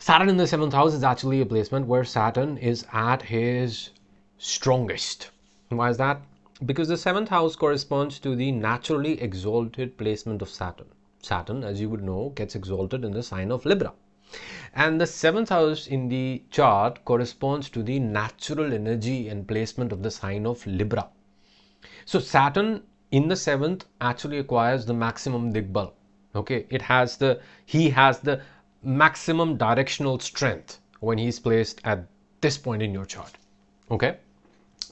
Saturn in the 7th house is actually a placement where Saturn is at his strongest. Why is that? Because the 7th house corresponds to the naturally exalted placement of Saturn. Saturn, as you would know, gets exalted in the sign of Libra. And the 7th house in the chart corresponds to the natural energy and placement of the sign of Libra. So Saturn in the 7th actually acquires the maximum digbal. Okay, he has the maximum directional strength when he's placed at this point in your chart. Okay,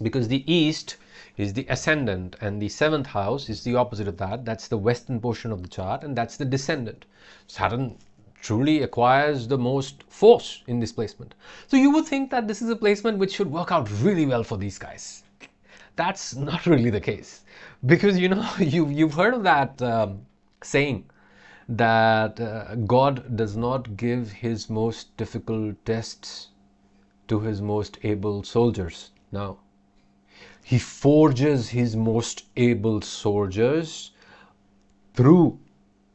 because the east is the ascendant and the 7th house is the opposite of that. That's the western portion of the chart, and that's the descendant. Saturn truly acquires the most force in this placement. So you would think that this is a placement which should work out really well for these guys. That's not really the case, because you know you've heard of that saying that God does not give his most difficult tests to his most able soldiers. No, he forges his most able soldiers through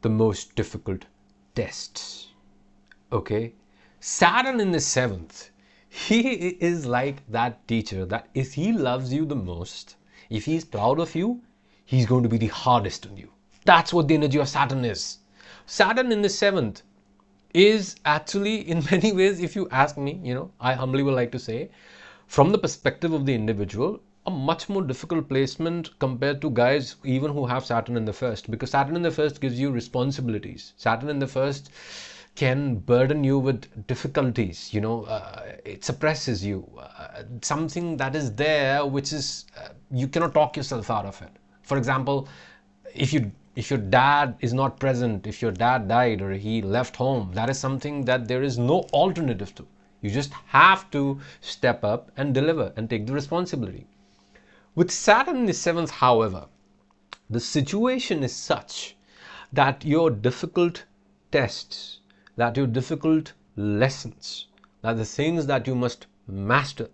the most difficult tests. Okay, Saturn in the 7th, he is like that teacher that if he loves you the most, if he's proud of you, he's going to be the hardest on you. That's what the energy of Saturn is. Saturn in the 7th is actually, in many ways, if you ask me, you know, I humbly would like to say, from the perspective of the individual, a much more difficult placement compared to guys even who have Saturn in the 1st, because Saturn in the 1st gives you responsibilities. Saturn in the 1st can burden you with difficulties, you know, it suppresses you, something that is there which is, you cannot talk yourself out of it. For example, if your dad is not present, if your dad died or he left home, that is something that there is no alternative to. You just have to step up and deliver and take the responsibility. With Saturn in the 7th, however, the situation is such that your difficult tests, that your difficult lessons, that the things that you must master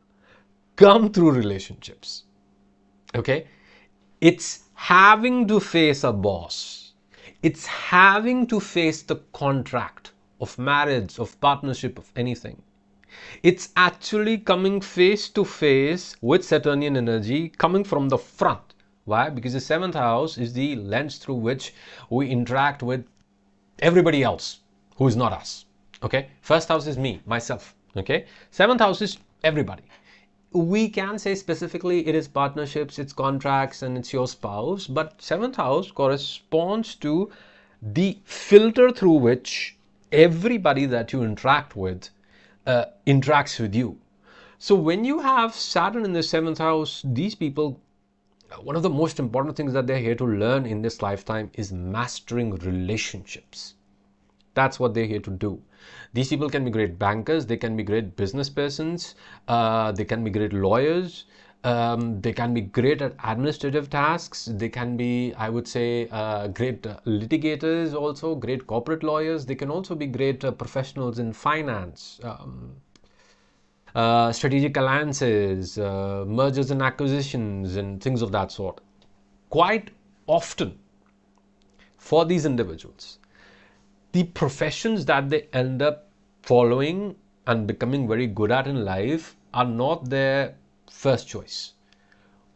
come through relationships. Okay? It's having to face a boss. It's having to face the contract of marriage, of partnership, of anything. It's actually coming face to face with Saturnian energy coming from the front. Why? Because the 7th house is the lens through which we interact with everybody else who is not us. Okay? 1st house is me, myself. Okay? 7th house is everybody. We can say specifically it is partnerships, it's contracts, and it's your spouse, but 7th house corresponds to the filter through which everybody that you interact with interacts with you. So when you have Saturn in the 7th house, these people, one of the most important things that they're here to learn in this lifetime is mastering relationships. That's what they're here to do. These people can be great bankers, they can be great business persons, they can be great lawyers, they can be great at administrative tasks, they can be, I would say, great litigators also, great corporate lawyers, they can also be great professionals in finance, strategic alliances, mergers and acquisitions, and things of that sort. Quite often, for these individuals, the professions that they end up following and becoming very good at in life are not their first choice.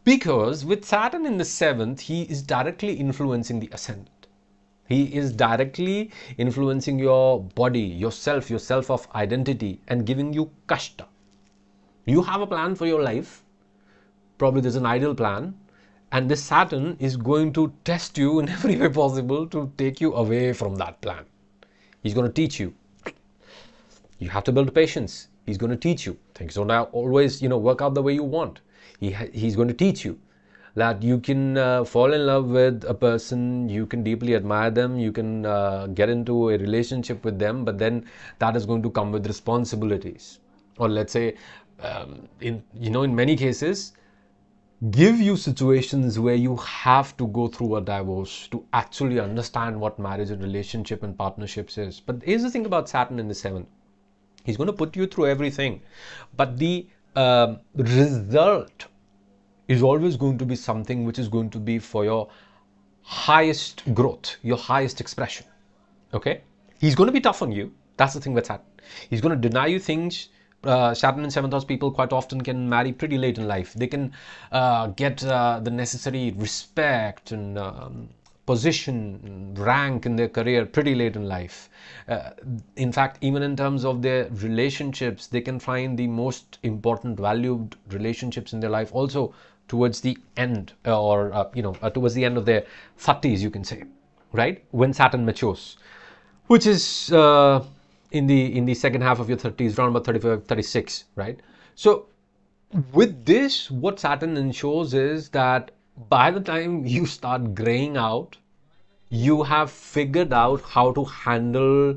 Because with Saturn in the 7th, he is directly influencing the ascendant. He is directly influencing your body, yourself, your self of identity, and giving you kashta. You have a plan for your life. Probably there's an ideal plan. And this Saturn is going to test you in every way possible to take you away from that plan. He's going to teach you. You have to build patience. He's going to teach you. Things don't always, work out the way you want. He's going to teach you that you can fall in love with a person, you can deeply admire them, you can get into a relationship with them, but then that is going to come with responsibilities. Or let's say, in many cases, give you situations where you have to go through a divorce to actually understand what marriage and relationship and partnerships is. But here's the thing about Saturn in the 7th. He's going to put you through everything. But the result is always going to be something which is going to be for your highest growth, your highest expression. Okay? He's going to be tough on you. That's the thing with Saturn. He's going to deny you things. Saturn in 7th house people quite often can marry pretty late in life. They can get the necessary respect and position and rank in their career pretty late in life. In fact, even in terms of their relationships, they can find the most important, valued relationships in their life also towards the end, or towards the end of their 30s, you can say, right? When Saturn matures, which is in the second half of your 30s, around about 35, 36, right? So with this, what Saturn ensures is that by the time you start graying out, you have figured out how to handle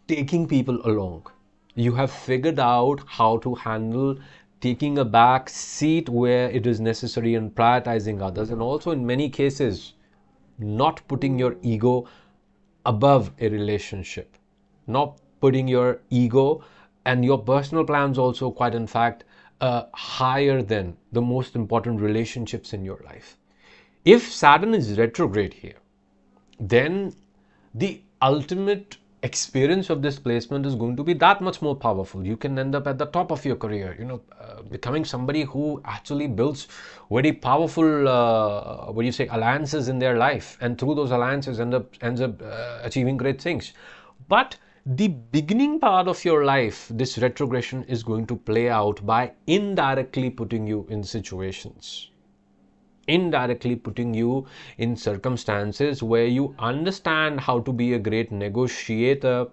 taking people along. You have figured out how to handle taking a back seat where it is necessary and prioritizing others, and also in many cases not putting your ego above a relationship, not putting your ego and your personal plans also, quite in fact, higher than the most important relationships in your life. If Saturn is retrograde here, then the ultimate experience of this placement is going to be that much more powerful. You can end up at the top of your career, becoming somebody who actually builds very powerful, alliances in their life, and through those alliances ends up achieving great things. But the beginning part of your life, this retrogression is going to play out by indirectly putting you in situations, indirectly putting you in circumstances where you understand how to be a great negotiator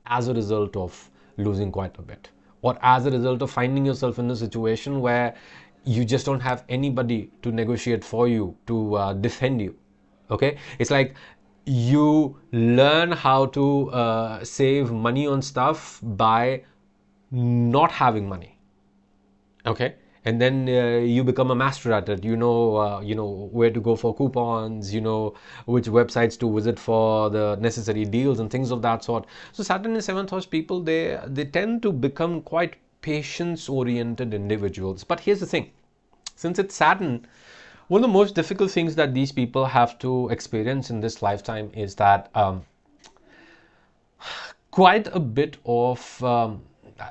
as a result of losing quite a bit, or as a result of finding yourself in a situation where you just don't have anybody to negotiate for you, to defend you. Okay, it's like you learn how to save money on stuff by not having money. Okay, and then you become a master at it. You know where to go for coupons, you know which websites to visit for the necessary deals and things of that sort. So Saturn in 7th house people, they tend to become quite patience oriented individuals. But here's the thing, since it's Saturn, one of the most difficult things that these people have to experience in this lifetime is that quite a bit of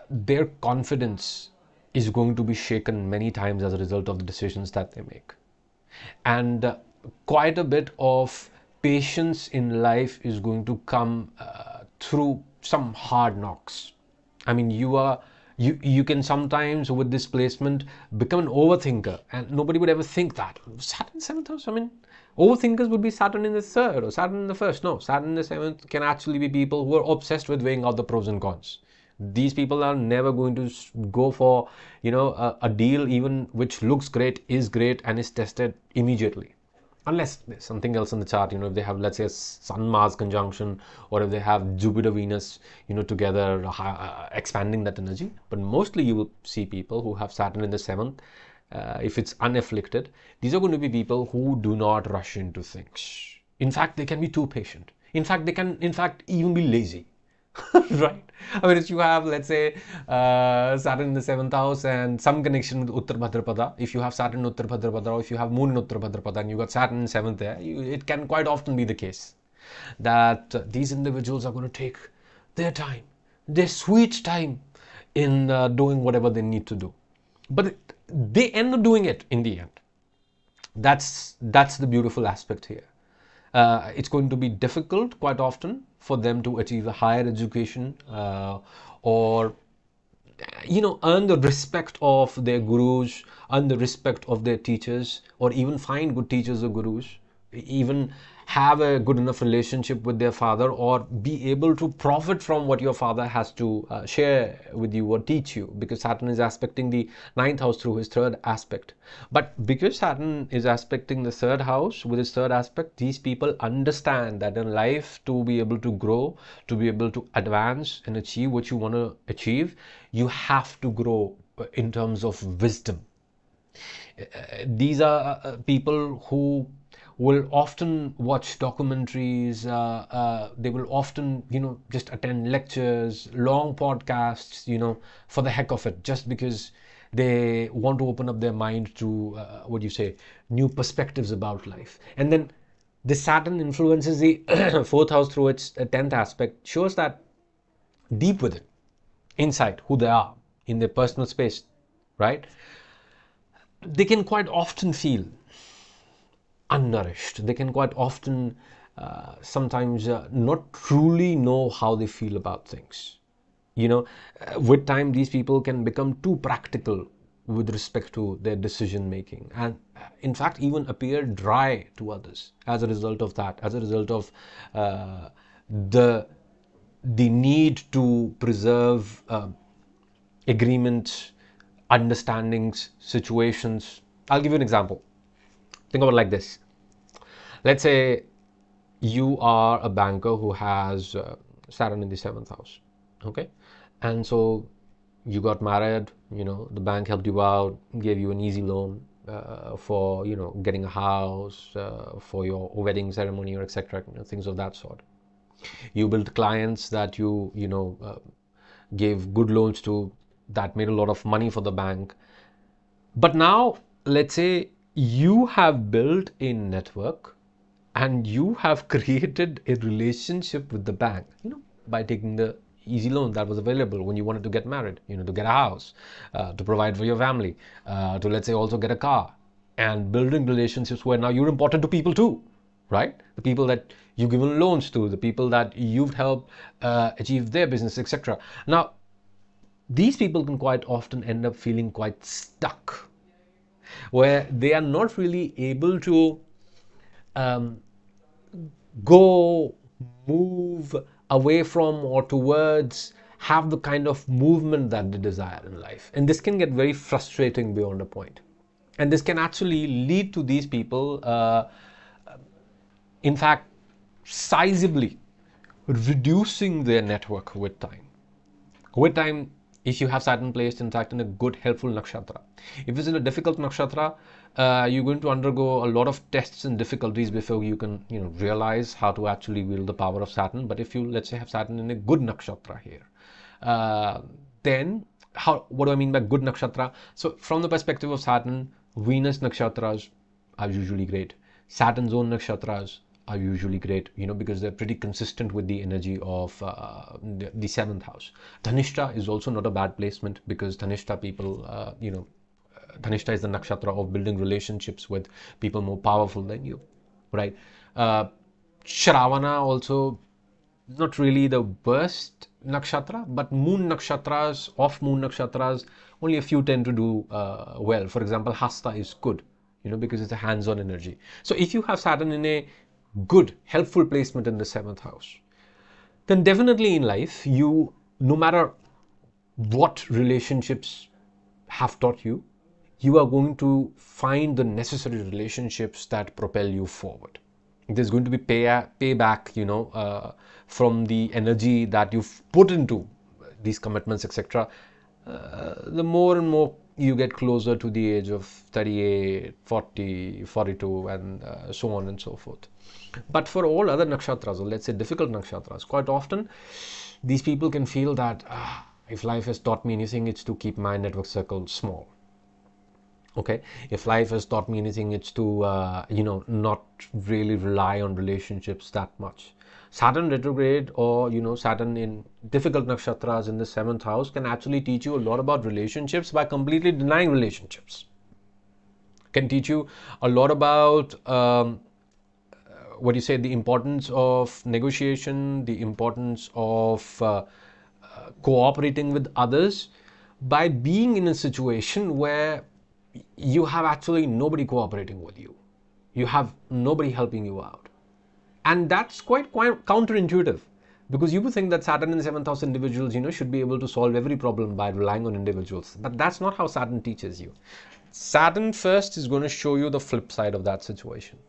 their confidence is going to be shaken many times as a result of the decisions that they make. And quite a bit of patience in life is going to come through some hard knocks. I mean, you can sometimes with this placement become an overthinker, and nobody would ever think that. Saturn 7th house, I mean, overthinkers would be Saturn in the 3rd or Saturn in the 1st. No, Saturn in the 7th can actually be people who are obsessed with weighing out the pros and cons. These people are never going to go for, a deal even which looks great, is great, and is tested immediately. Unless there's something else in the chart, if they have, let's say, a Sun-Mars conjunction, or if they have Jupiter-Venus, together, expanding that energy. But mostly you will see people who have Saturn in the 7th, if it's unafflicted, these are going to be people who do not rush into things. In fact, they can be too patient. In fact, they can, even be lazy. Right? I mean, if you have, let's say, Saturn in the 7th house and some connection with Uttar Bhadrapada, if you have Saturn in Uttar Bhadrapada, or if you have Moon in Uttar Bhadrapada and you got Saturn in 7th there, it can quite often be the case that these individuals are going to take their time, their sweet time in doing whatever they need to do. But they end up doing it in the end. That's the beautiful aspect here. It's going to be difficult quite often for them to achieve a higher education, or earn the respect of their gurus, earn the respect of their teachers, or even find good teachers or gurus, even have a good enough relationship with their father, or be able to profit from what your father has to share with you or teach you, because Saturn is aspecting the 9th house through his 3rd aspect. But because Saturn is aspecting the 3rd house with his 3rd aspect, these people understand that in life, to be able to grow, to be able to advance and achieve what you want to achieve, you have to grow in terms of wisdom. These are people who will often watch documentaries, they will often, just attend lectures, long podcasts, for the heck of it, just because they want to open up their mind to, new perspectives about life. And then the Saturn influences the 4th house through its 10th aspect, shows that deep within, inside who they are, in their personal space, right? They can quite often feel unnourished. They can quite often sometimes not truly know how they feel about things. With time, these people can become too practical with respect to their decision making, and in fact even appear dry to others as a result of that, as a result of the need to preserve agreements, understandings, situations. I'll give you an example. Think about it like this. Let's say you are a banker who has Saturn in the seventh house. Okay. And so you got married, the bank helped you out, gave you an easy loan for, getting a house, for your wedding ceremony or etc., things of that sort. You built clients that gave good loans to, that made a lot of money for the bank. But now, let's say you have built a network and you have created a relationship with the bank, by taking the easy loan that was available when you wanted to get married, to get a house, to provide for your family, to, let's say, also get a car, and building relationships where now you're important to people too, right? The people that you've given loans to, the people that you've helped achieve their business, etc. Now, these people can quite often end up feeling quite stuck, where they are not really able to go, move away from or towards, have the kind of movement that they desire in life. And this can get very frustrating beyond a point. And this can actually lead to these people, in fact, sizably reducing their network with time. With time, if you have Saturn placed, in fact, in a good, helpful nakshatra. If it's in a difficult nakshatra, you're going to undergo a lot of tests and difficulties before you can, realize how to actually wield the power of Saturn. But if you, let's say, have Saturn in a good nakshatra here, then what do I mean by good nakshatra? So from the perspective of Saturn, Venus nakshatras are usually great. Saturn's own nakshatras are usually great, because they're pretty consistent with the energy of the seventh house. Dhanishta is also not a bad placement, because Dhanishta people, Dhanishta is the nakshatra of building relationships with people more powerful than you, right? Shravana also not really the worst nakshatra, but moon nakshatras, off moon nakshatras, only a few tend to do well. For example, Hasta is good, because it's a hands-on energy. So if you have Saturn in a good, helpful placement in the seventh house, then definitely in life, you, no matter what relationships have taught you, you are going to find the necessary relationships that propel you forward. There's going to be payback, from the energy that you've put into these commitments, etc. The more and more you get closer to the age of 38, 40, 42, and so on and so forth. But for all other nakshatras, or let's say difficult nakshatras, quite often these people can feel that if life has taught me anything, it's to keep my network circle small. Okay, if life has taught me anything, it's to not really rely on relationships that much. Saturn retrograde, or Saturn in difficult nakshatras in the seventh house, can actually teach you a lot about relationships by completely denying relationships. Can teach you a lot about the importance of negotiation, the importance of cooperating with others, by being in a situation where you have actually nobody cooperating with you. You have nobody helping you out. And that's quite counterintuitive, because you would think that Saturn in 7th house individuals, should be able to solve every problem by relying on individuals. But that's not how Saturn teaches you. Saturn first is going to show you the flip side of that situation.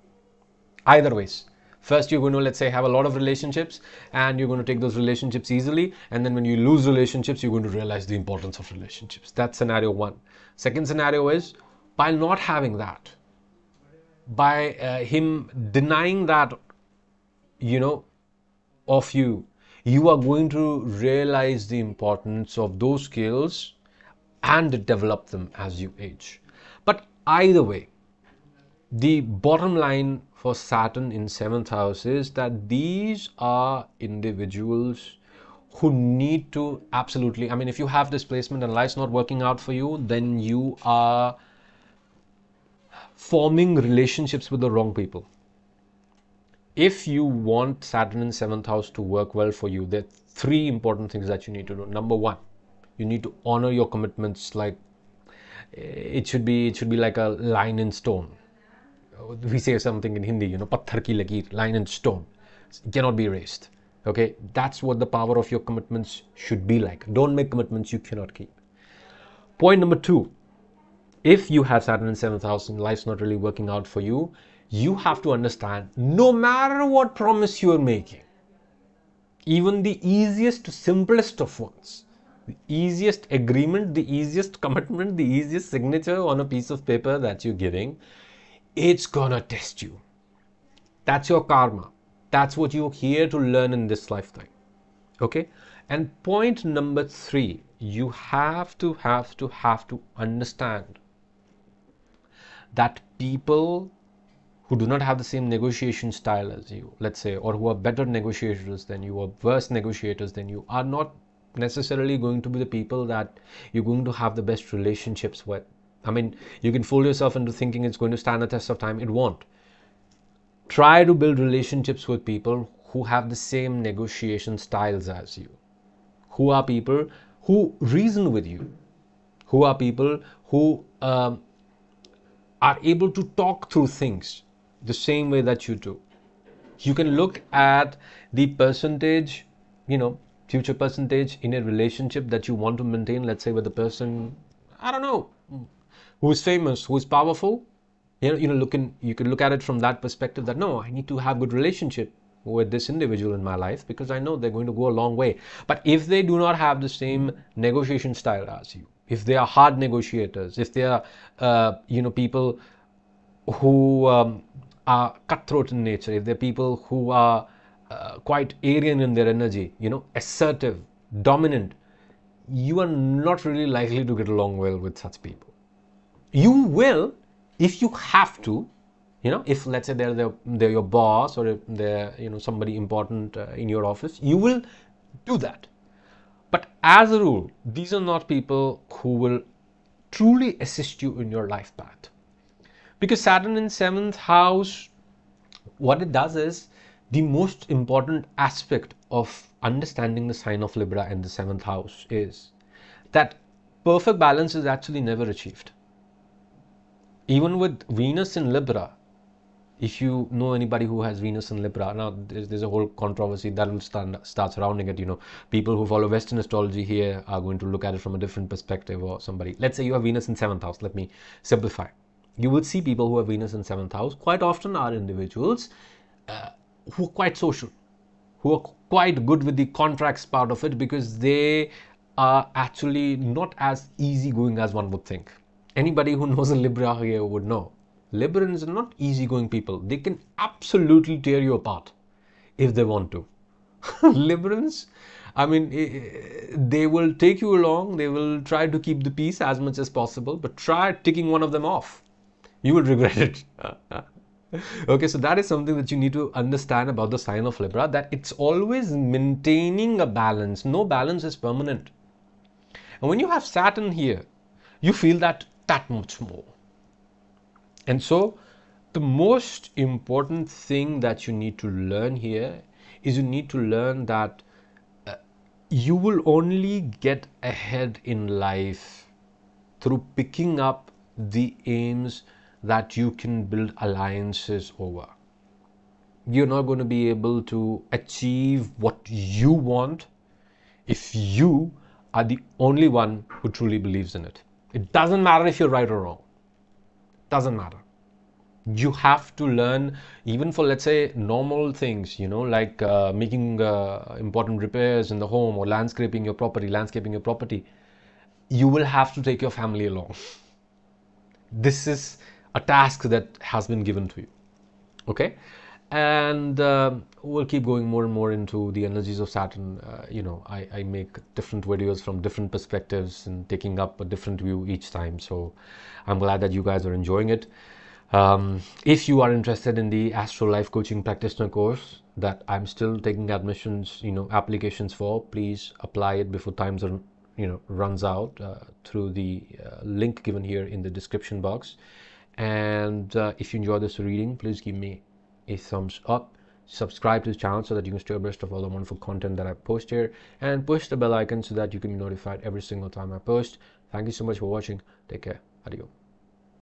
Either ways. First, you're going to, let's say, have a lot of relationships, and you're going to take those relationships easily. And then when you lose relationships, you're going to realize the importance of relationships. That's scenario one. Second scenario is, by not having that, by him denying that, of you, you are going to realize the importance of those skills and develop them as you age. But either way, the bottom line for Saturn in 7th house is that these are individuals who need to absolutely, I mean, if you have this placement and life's not working out for you, then you are forming relationships with the wrong people. If you want Saturn in 7th house to work well for you, there are three important things that you need to do. Number one, you need to honor your commitments. Like it should be like a line in stone. We say something in Hindi, patthar ki lakeer, line in stone. It cannot be erased. Okay, that's what the power of your commitments should be like. Don't make commitments you cannot keep. Point number two, if you have Saturn in 7th house and life's not really working out for you, you have to understand, no matter what promise you are making, even the easiest, simplest of ones, the easiest agreement, the easiest commitment, the easiest signature on a piece of paper that you're giving, it's gonna test you. That's your karma. That's what you're here to learn in this lifetime. Okay? And point number three, you have to understand that people who do not have the same negotiation style as you, let's say, or who are better negotiators than you, or worse negotiators than you, are not necessarily going to be the people that you're going to have the best relationships with. I mean, you can fool yourself into thinking it's going to stand the test of time. It won't. Try to build relationships with people who have the same negotiation styles as you, who are people who reason with you, who are people who are able to talk through things the same way that you do. You can look at the percentage, future percentage in a relationship that you want to maintain, let's say with a person, I don't know, who is famous, who is powerful. You can look at it from that perspective that, no, I need to have good relationship with this individual in my life because I know they're going to go a long way. But if they do not have the same negotiation style as you, if they are hard negotiators, if they are, people who are cutthroat in nature, if they're people who are quite Aryan in their energy, assertive, dominant, you are not really likely to get along well with such people. You will, if you have to, if let's say they're your boss, or if they're somebody important in your office, you will do that. But as a rule, these are not people who will truly assist you in your life path. Because Saturn in 7th house, what it does is, the most important aspect of understanding the sign of Libra in the 7th house is that perfect balance is actually never achieved. Even with Venus in Libra, if you know anybody who has Venus in Libra, now there's a whole controversy that will start surrounding it. People who follow Western astrology here are going to look at it from a different perspective, or somebody. Let's say you have Venus in 7th house. Let me simplify. You will see people who have Venus in 7th house quite often are individuals who are quite social, who are quite good with the contracts part of it, because they are actually not as easygoing as one would think. Anybody who knows a Libra here would know. Librans are not easygoing people. They can absolutely tear you apart if they want to. Librans, I mean, they will take you along. They will try to keep the peace as much as possible, but try ticking one of them off. You will regret it. Okay, so that is something that you need to understand about the sign of Libra, that it's always maintaining a balance. No balance is permanent. And when you have Saturn here, you feel that much more. And so the most important thing that you need to learn here is you need to learn that you will only get ahead in life through picking up the aims that you can build alliances over. You're not going to be able to achieve what you want if you are the only one who truly believes in it. It doesn't matter if you're right or wrong. Doesn't matter. You have to learn, even for, let's say, normal things, like making important repairs in the home, or landscaping your property. You will have to take your family along. This is a task that has been given to you. Okay? And we'll keep going more and more into the energies of Saturn. I make different videos from different perspectives and taking up a different view each time. So I'm glad that you guys are enjoying it. If you are interested in the Astro Life Coaching Practitioner course, that I'm still taking admissions, applications for. Please apply it before times are, runs out through the link given here in the description box. And if you enjoy this reading, please give me a thumbs up. Subscribe to the channel so that you can stay abreast of all the wonderful content that I post here, and push the bell icon so that you can be notified every single time I post. Thank you so much for watching. Take care. Adios.